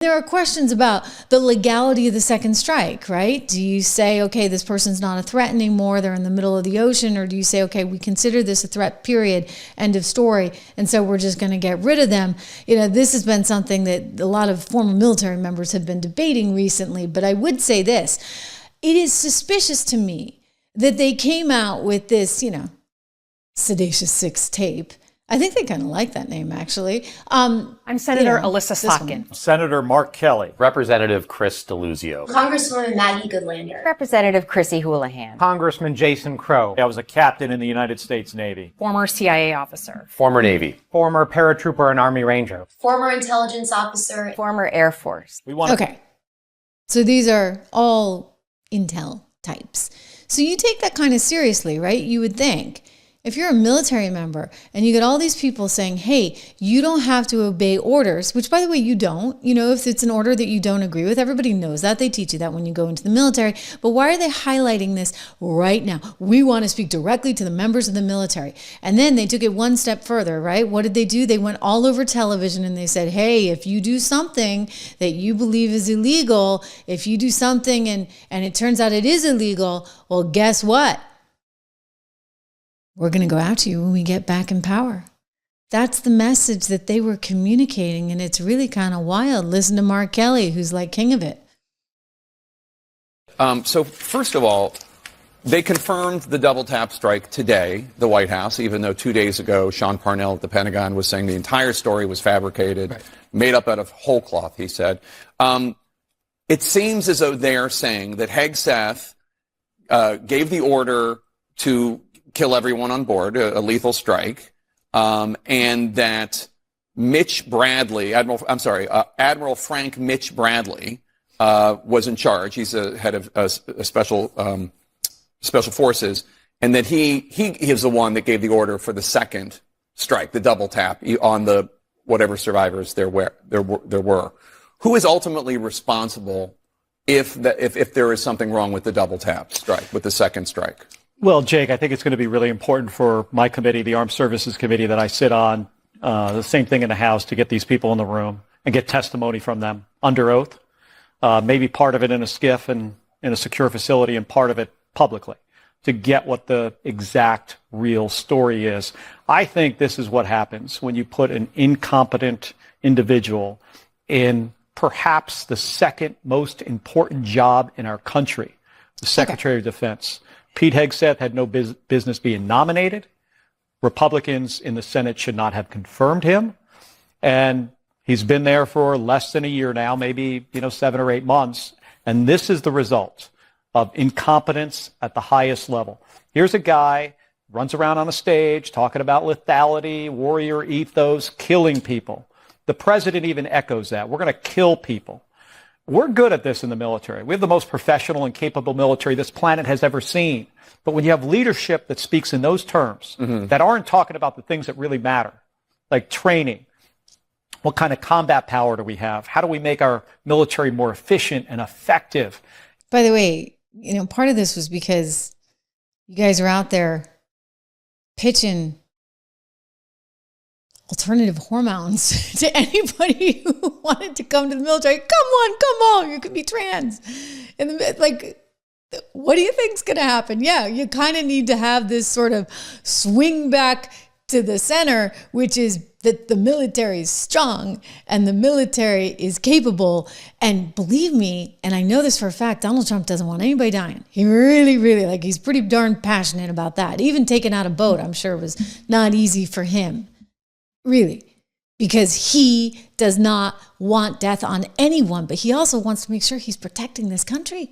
There are questions about the legality of the second strike, right? Do you say, okay, this person's not a threat anymore, they're in the middle of the ocean, or do you say, okay, we consider this a threat, period, end of story, and so we're just going to get rid of them? You know, this has been something that a lot of former military members have been debating recently, but I would say this. It is suspicious to me that they came out with this, you know, Seditious Six tape. I think they kind of like that name, actually. I'm Senator Alyssa Sotkin. Senator Mark Kelly. Representative Chris DeLuzio. Congresswoman Maggie Goodlander. Representative Chrissy Houlihan. Congressman Jason Crow. I was a captain in the United States Navy. Former CIA officer. Former Navy. Former paratrooper and Army Ranger. Former intelligence officer. Former Air Force. Okay. So these are all intel types. So you take that kind of seriously, right? You would think. If you're a military member and you get all these people saying, hey, you don't have to obey orders, which by the way, you don't, you know, if it's an order that you don't agree with, everybody knows that. They teach you that when you go into the military. But why are they highlighting this right now? We want to speak directly to the members of the military. And then they took it one step further, right? What did they do? They went all over television and they said, hey, if you do something that you believe is illegal, if you do something and it turns out it is illegal, well, guess what? We're going to go after you when we get back in power. That's the message that they were communicating, and it's really kind of wild. Listen to Mark Kelly, who's like king of it. So first of all, they confirmed the double tap strike today, the White House, even though 2 days ago, Sean Parnell at the Pentagon was saying the entire story was fabricated, made up out of whole cloth, he said. It seems as though they are saying that Hegseth gave the order to kill everyone on board, a lethal strike, and that Admiral Frank Mitch Bradley was in charge. He's a head of special forces, and that he is the one that gave the order for the second strike, the double tap on the whatever survivors there were. Who is ultimately responsible if there is something wrong with the double tap strike, with the second strike? Well, Jake, I think it's going to be really important for my committee, the Armed Services Committee that I sit on, the same thing in the House, to get these people in the room and get testimony from them under oath, maybe part of it in a SCIF and in a secure facility and part of it publicly, to get what the exact real story is. I think this is what happens when you put an incompetent individual in perhaps the second most important job in our country, the Secretary of Defense. Pete Hegseth had no business being nominated. Republicans in the Senate should not have confirmed him. And he's been there for less than a year now, maybe, 7 or 8 months. And this is the result of incompetence at the highest level. Here's a guy, runs around on a stage talking about lethality, warrior ethos, killing people. The president even echoes that. We're going to kill people. We're good at this in the military. We have the most professional and capable military this planet has ever seen. But when you have leadership that speaks in those terms, that aren't talking about the things that really matter, like training, what kind of combat power do we have? How do we make our military more efficient and effective? By the way, part of this was because you guys are out there pitching alternative hormones to anybody who wanted to come to the military. Come on, you could be trans. And what do you think's going to happen? Yeah, you kind of need to have this sort of swing back to the center, which is that the military is strong and the military is capable. And believe me, and I know this for a fact, Donald Trump doesn't want anybody dying. He really, really, he's pretty darn passionate about that. Even taking out a boat, I'm sure, was not easy for him. Really, because he does not want death on anyone, but he also wants to make sure he's protecting this country.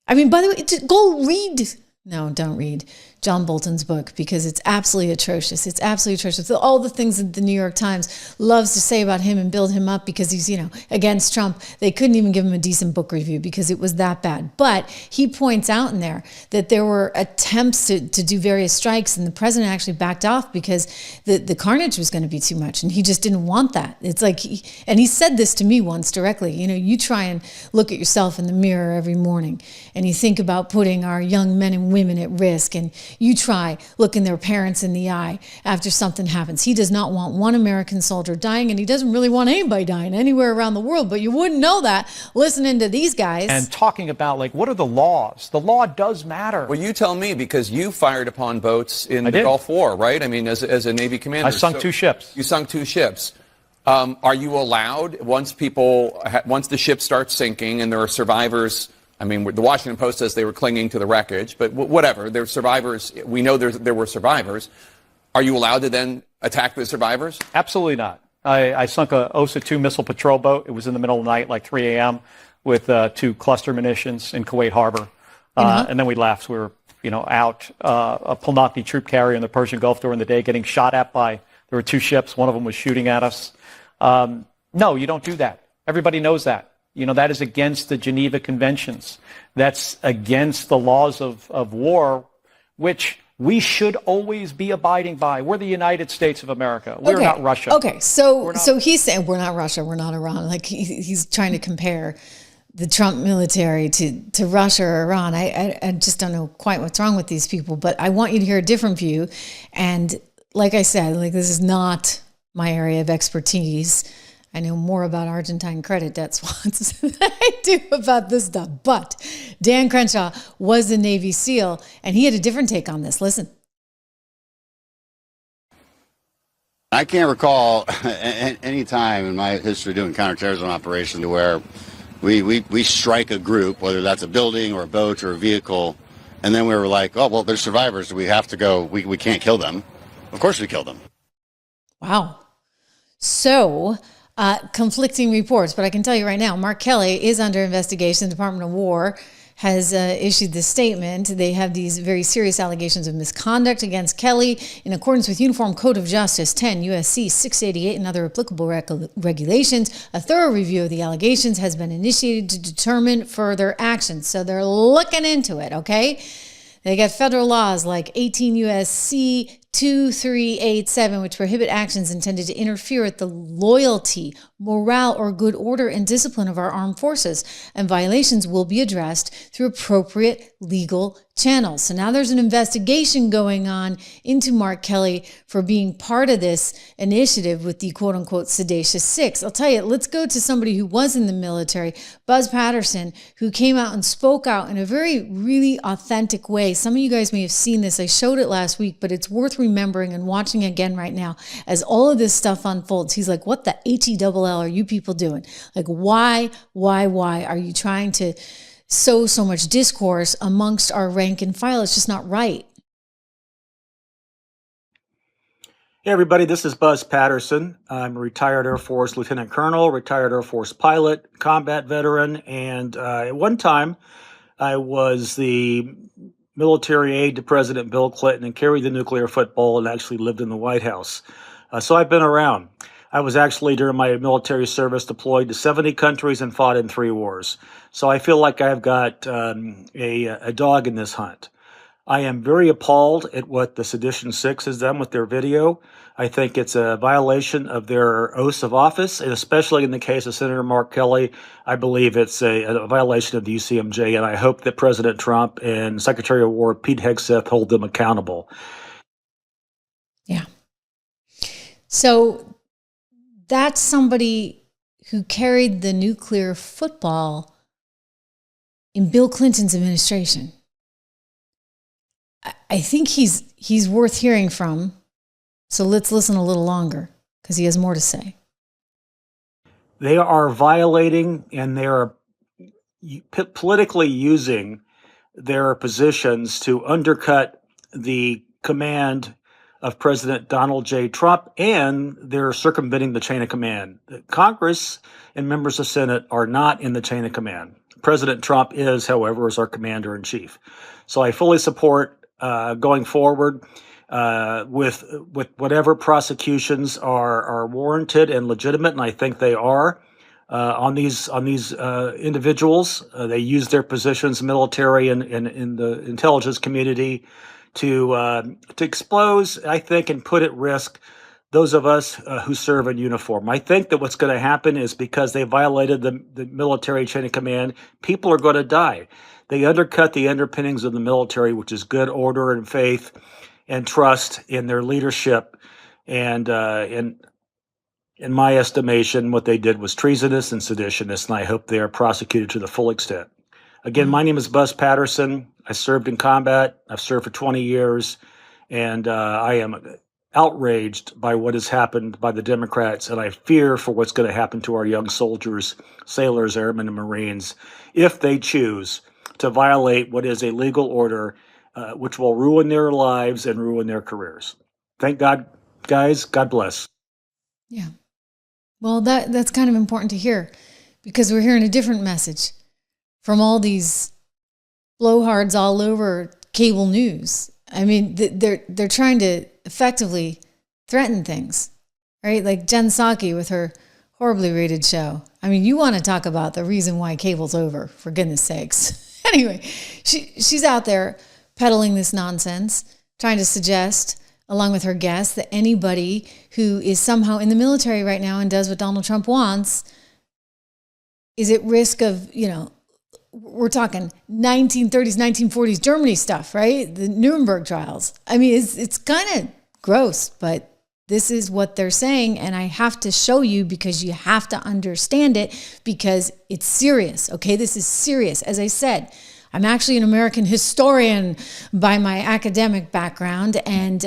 I mean, by the way, go read. No, don't read John Bolton's book, because it's absolutely atrocious. It's absolutely atrocious. All the things that the New York Times loves to say about him and build him up because he's, against Trump. They couldn't even give him a decent book review because it was that bad. But he points out in there that there were attempts to do various strikes, and the president actually backed off because the carnage was going to be too much, and he just didn't want that. It's like, and he said this to me once directly, you try and look at yourself in the mirror every morning and you think about putting our young men and women at risk, and you try looking their parents in the eye after something happens. He does not want one American soldier dying, and he doesn't really want anybody dying anywhere around the world, but you wouldn't know that listening to these guys. And talking about, like, what are the laws? The law does matter. Well, you tell me, because you fired upon boats in the Gulf War, right? I mean, as a Navy commander. I sunk 2 ships. You sunk 2 ships. Are you allowed, once the ship starts sinking and there are survivors? I mean, the Washington Post says they were clinging to the wreckage, but whatever. There are survivors. We know there were survivors. Are you allowed to then attack the survivors? Absolutely not. I sunk a OSA-2 missile patrol boat. It was in the middle of the night, like 3 a.m., with 2 cluster munitions in Kuwait Harbor. And then we left. We were, out a Pulnati troop carrier in the Persian Gulf during the day, getting shot at there were 2 ships. One of them was shooting at us. No, you don't do that. Everybody knows that. That is against the Geneva Conventions. That's against the laws of war, which we should always be abiding by. We're the United States of America. We're not Russia. Okay, so he's saying we're not Russia, we're not Iran. Like he's trying to compare the Trump military to Russia or Iran. I just don't know quite what's wrong with these people, but I want you to hear a different view. And like I said, this is not my area of expertise. I know more about Argentine credit debt swaps than I do about this stuff. But Dan Crenshaw was a Navy SEAL, and he had a different take on this. Listen. I can't recall any time in my history doing counterterrorism operations where we strike a group, whether that's a building or a boat or a vehicle, and then we were like, oh, well, they're survivors. Do we have to go? We can't kill them. Of course we kill them. Wow. So, conflicting reports, but I can tell you right now, Mark Kelly is under investigation. The Department of War has issued this statement. They have these very serious allegations of misconduct against Kelly in accordance with Uniform Code of Justice 10 USC 688 and other applicable regulations. A thorough review of the allegations has been initiated to determine further actions. So they're looking into it, okay? They got federal laws like 18 USC 2387, which prohibit actions intended to interfere with the loyalty, morale, or good order and discipline of our armed forces, and violations will be addressed through appropriate legal channels. So now there's an investigation going on into Mark Kelly for being part of this initiative with the quote-unquote Seditious Six. I'll tell you, let's go to somebody who was in the military, Buzz Patterson, who came out and spoke out in a very, really authentic way. Some of you guys may have seen this. I showed it last week, but it's worth remembering and watching again right now as all of this stuff unfolds. He's like, what the HELL are you people doing? Like, why are you trying to sow so much discourse amongst our rank and file? It's just not right. Hey everybody, this is Buzz Patterson. I'm a retired Air Force Lieutenant Colonel, retired Air Force pilot, combat veteran, and at one time I was the military aide to President Bill Clinton and carried the nuclear football and actually lived in the White House. So I've been around. I was actually, during my military service, deployed to 70 countries and fought in 3 wars. So I feel like I've got a dog in this hunt. I am very appalled at what the Seditious Six has done with their video. I think it's a violation of their oaths of office, and especially in the case of Senator Mark Kelly, I believe it's a violation of the UCMJ, and I hope that President Trump and Secretary of War Pete Hegseth hold them accountable. Yeah. So that's somebody who carried the nuclear football in Bill Clinton's administration. I think he's worth hearing from. So let's listen a little longer because he has more to say. They are violating and they are politically using their positions to undercut the command of President Donald J. Trump, and they're circumventing the chain of command. Congress and members of Senate are not in the chain of command. President Trump is, however, as our commander-in-chief. So I fully support going forward with whatever prosecutions are warranted and legitimate, and I think they are on these individuals. They use their positions, military and in the intelligence community, to expose, I think, and put at risk those of us who serve in uniform. I think that what's going to happen is because they violated the military chain of command, people are going to die. They undercut the underpinnings of the military, which is good order and faith and trust in their leadership. And in my estimation, what they did was treasonous and seditionist, and I hope they are prosecuted to the full extent. Again, my name is Buzz Patterson. I served in combat. I've served for 20 years, and I am outraged by what has happened by the Democrats, and I fear for what's going to happen to our young soldiers, sailors, airmen, and Marines if they choose to violate what is a legal order, which will ruin their lives and ruin their careers. Thank God, guys. God bless. Yeah. Well, that's kind of important to hear, because we're hearing a different message from all these blowhards all over cable news. I mean, they're trying to effectively threaten things, right? Like Jen Psaki with her horribly rated show. I mean, you want to talk about the reason why cable's over, for goodness sakes. Anyway, she's out there peddling this nonsense, trying to suggest, along with her guests, that anybody who is somehow in the military right now and does what Donald Trump wants is at risk of, we're talking 1930s, 1940s Germany stuff, right? The Nuremberg trials. I mean, it's kind of gross, but this is what they're saying, and I have to show you because you have to understand it, because it's serious, okay? This is serious. As I said, I'm actually an American historian by my academic background, and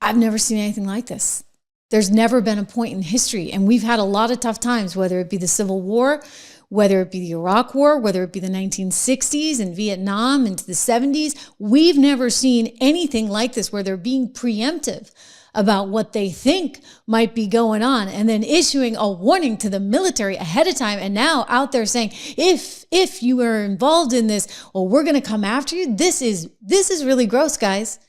I've never seen anything like this. There's never been a point in history, and we've had a lot of tough times, whether it be the Civil War, whether it be the Iraq War, whether it be the 1960s and Vietnam into the 70s. We've never seen anything like this, where they're being preemptive about what they think might be going on, and then issuing a warning to the military ahead of time, and now out there saying, if you are involved in this, well, we're going to come after you. This is really gross, guys.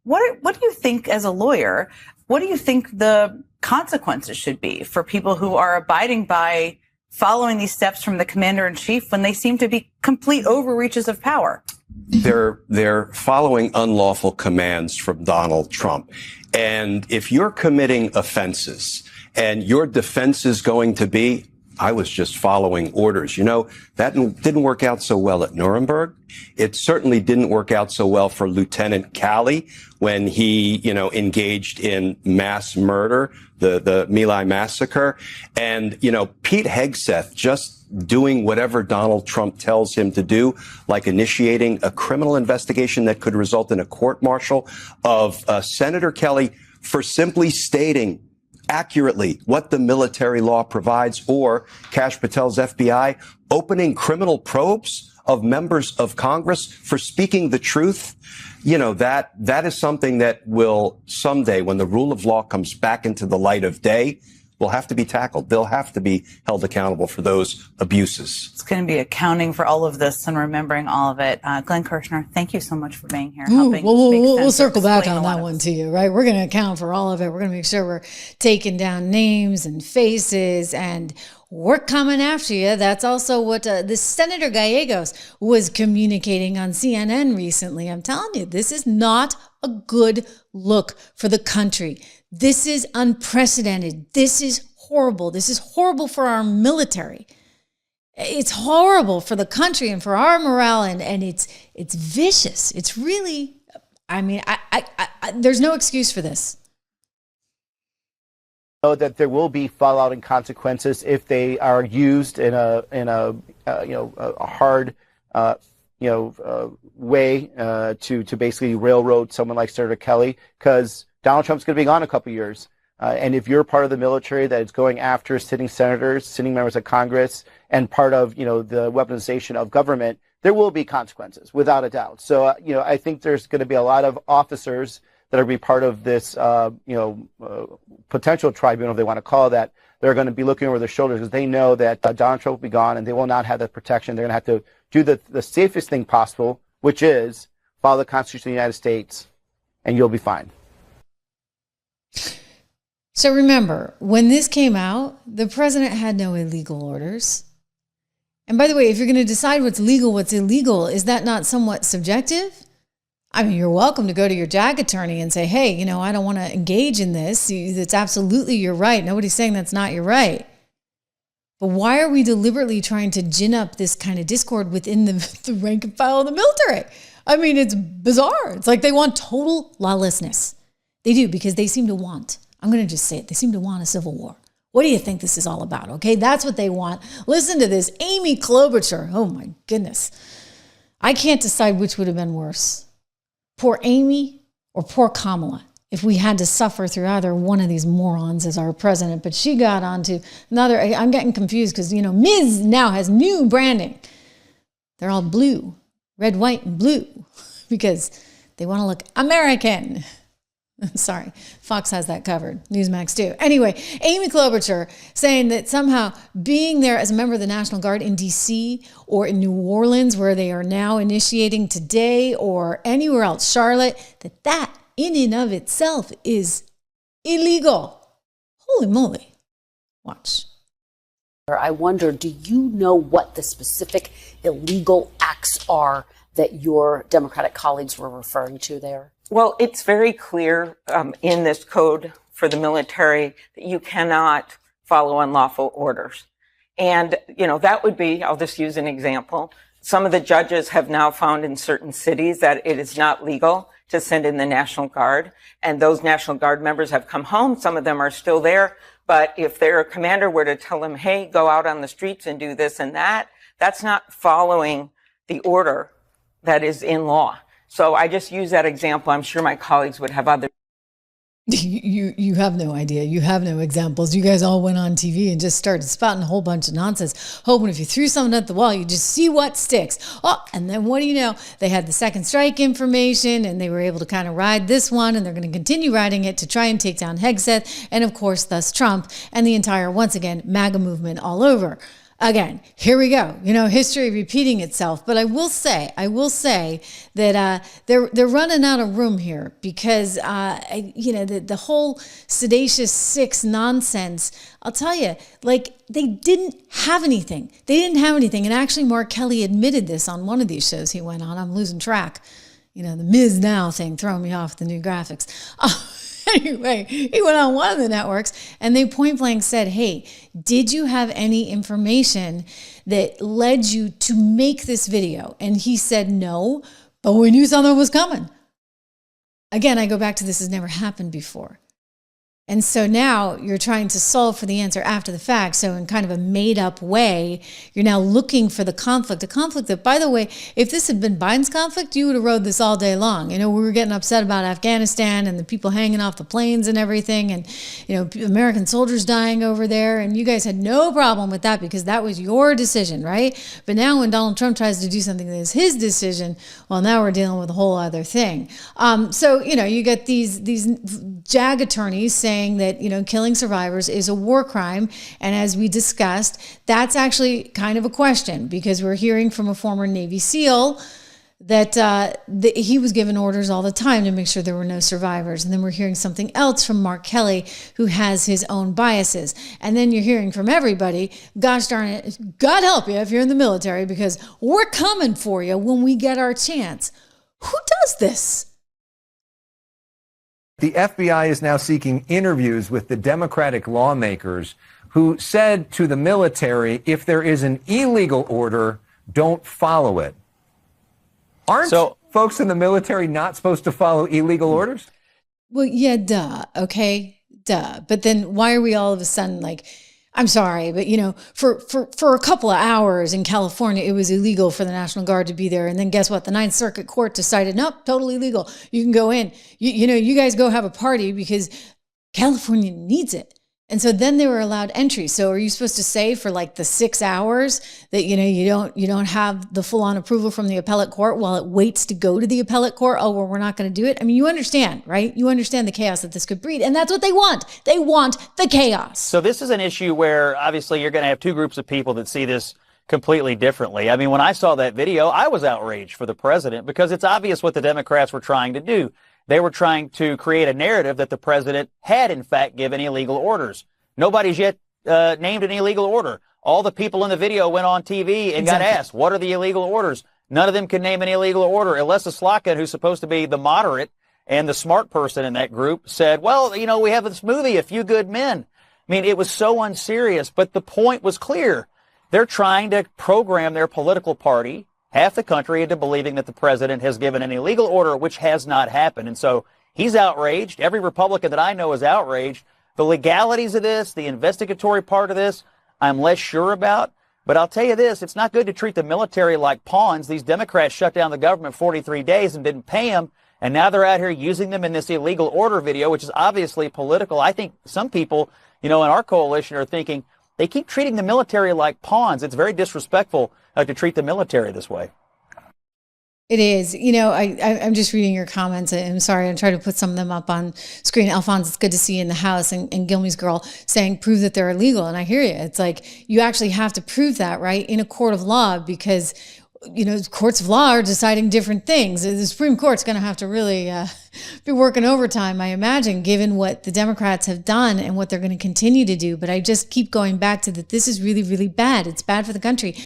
What do you think, as a lawyer, what do you think the consequences should be for people who are abiding by following these steps from the commander-in-chief when they seem to be complete overreaches of power? They're following unlawful commands from Donald Trump. And if you're committing offenses and your defense is going to be, I was just following orders. That didn't work out so well at Nuremberg. It certainly didn't work out so well for Lieutenant Calley when he, engaged in mass murder, the My Lai massacre. And, Pete Hegseth just doing whatever Donald Trump tells him to do, like initiating a criminal investigation that could result in a court-martial of Senator Kelly for simply stating accurately what the military law provides, or Kash Patel's FBI opening criminal probes of members of Congress for speaking the truth. That is something that will someday, when the rule of law comes back into the light of day, will have to be tackled. They'll have to be held accountable for those abuses. It's going to be accounting for all of this and remembering all of it. Glenn Kirshner, thank you so much for being here. We'll circle back on that one to you, right? We're going to account for all of it. We're going to make sure we're taking down names and faces, and we're coming after you. That's also what the Senator Gallegos was communicating on CNN recently. I'm telling you, this is not a good look for the country. This is unprecedented. This is horrible. This is horrible for our military. It's horrible for the country and for our morale, and it's vicious. It's really, there's no excuse for this. Know that there will be fallout and consequences if they are used in a hard way to basically railroad someone like Senator Kelly, because Donald Trump's going to be gone a couple years. And if you're part of the military that is going after sitting senators, sitting members of Congress, and part of, the weaponization of government, there will be consequences, without a doubt. So, I think there's going to be a lot of officers that are going to be part of this, potential tribunal, if they want to call it that. They're going to be looking over their shoulders because they know that Donald Trump will be gone and they will not have that protection. They're going to have to do the safest thing possible, which is follow the Constitution of the United States, and you'll be fine. So remember, when this came out, the president had no illegal orders. And by the way, if you're going to decide what's legal, what's illegal, is that not somewhat subjective? I mean, you're welcome to go to your JAG attorney and say, hey, you know, I don't want to engage in this. That's absolutely your right. Nobody's saying that's not your right. But why are we deliberately trying to gin up this kind of discord within the rank and file of the military? I mean, it's bizarre. It's like they want total lawlessness. They do, because they seem to want, I'm going to just say it, they seem to want a civil war. What do you think this is all about? Okay, that's what they want. Listen to this. Amy Klobuchar. Oh my goodness. I can't decide which would have been worse. Poor Amy or poor Kamala, if we had to suffer through either one of these morons as our president. But she got onto another, I'm getting confused because, you know, Ms. now has new branding. They're all blue, red, white, and blue because they want to look American. Sorry, Fox has that covered. Newsmax too. Anyway, Amy Klobuchar saying that somehow being there as a member of the National Guard in D.C. or in New Orleans, where they are now initiating today, or anywhere else, Charlotte, that in and of itself is illegal. Holy moly. Watch. I wonder, do you know what the specific illegal acts are that your Democratic colleagues were referring to there? Well, it's very clear in this code for the military that you cannot follow unlawful orders. And, you know, that would be, I'll just use an example. Some of the judges have now found in certain cities that it is not legal to send in the National Guard. And those National Guard members have come home. Some of them are still there. But if their commander were to tell them, hey, go out on the streets and do this and that, that's not following the order that is in law. So I just use that example. I'm sure my colleagues would have other. You have no idea. You have no examples. You guys all went on TV and just started spouting a whole bunch of nonsense, hoping if you threw something at the wall, you just see what sticks. Oh, and then what do you know? They had the second strike information and they were able to kind of ride this one, and they're going to continue riding it to try and take down Hegseth and, of course, thus Trump and the entire, once again, MAGA movement all over. Again, here we go. You know, history repeating itself. But I will say that they're running out of room here because, you know, the whole Seditious Six nonsense, I'll tell you, like, they didn't have anything. They didn't have anything. And actually, Mark Kelly admitted this on one of these shows he went on. I'm losing track. You know, the Ms. Now thing throwing me off the new graphics. Anyway, he went on one of the networks and they point blank said, hey, did you have any information that led you to make this video? And he said, no, but we knew something was coming. Again, I go back to this has never happened before. And so now you're trying to solve for the answer after the fact. So in kind of a made up way, you're now looking for the conflict, a conflict that, by the way, if this had been Biden's conflict, you would have rode this all day long. You know, we were getting upset about Afghanistan and the people hanging off the planes and everything, and, you know, American soldiers dying over there. And you guys had no problem with that because that was your decision, right? But now when Donald Trump tries to do something that is his decision, well, now we're dealing with a whole other thing. So, you know, you get these JAG attorneys saying that, you know, killing survivors is a war crime. And as we discussed, that's actually kind of a question because we're hearing from a former Navy SEAL that he was given orders all the time to make sure there were no survivors. And then we're hearing something else from Mark Kelly, who has his own biases. And then you're hearing from everybody, gosh darn it, God help you if you're in the military, because we're coming for you when we get our chance. Who does this? The FBI is now seeking interviews with the Democratic lawmakers who said to the military, if there is an illegal order, don't follow it. Aren't folks in the military not supposed to follow illegal orders? Well, yeah, duh. Okay, duh. But then why are we all of a sudden like, I'm sorry, but, you know, for a couple of hours in California, it was illegal for the National Guard to be there. And then guess what? The Ninth Circuit Court decided, nope, totally legal. You can go in. You know, you guys go have a party because California needs it. And so then they were allowed entry. So are you supposed to say for like the 6 hours that, you know, you don't have the full on approval from the appellate court while it waits to go to the appellate court? Oh, well, we're not going to do it. I mean, you understand, right? You understand the chaos that this could breed. And that's what they want. They want the chaos. So this is an issue where obviously you're going to have two groups of people that see this completely differently. I mean, when I saw that video, I was outraged for the president because it's obvious what the Democrats were trying to do. They were trying to create a narrative that the president had, in fact, given illegal orders. Nobody's yet named an illegal order. All the people in the video went on TV and got asked, what are the illegal orders? None of them can name an illegal order. Alessa Slotkin, who's supposed to be the moderate and the smart person in that group, said, well, you know, we have this movie, A Few Good Men. I mean, it was so unserious, but the point was clear. They're trying to program their political party, half the country, into believing that the president has given an illegal order, which has not happened. And so he's outraged. Every Republican that I know is outraged. The legalities of this, the investigatory part of this, I'm less sure about. But I'll tell you this, it's not good to treat the military like pawns. These Democrats shut down the government 43 days and didn't pay them. And now they're out here using them in this illegal order video, which is obviously political. I think some people, you know, in our coalition are thinking they keep treating the military like pawns. It's very disrespectful to treat the military this way. It is. You know, I'm just reading your comments. I'm sorry. I'm trying to put some of them up on screen. Alphonse, it's good to see you in the house. And Gilmy's girl saying, prove that they're illegal. And I hear you. It's like, you actually have to prove that, right, in a court of law, because, you know, courts of law are deciding different things. The Supreme Court's going to have to really be working overtime, I imagine, given what the Democrats have done and what they're going to continue to do. But I just keep going back to that. This is really, really bad. It's bad for the country.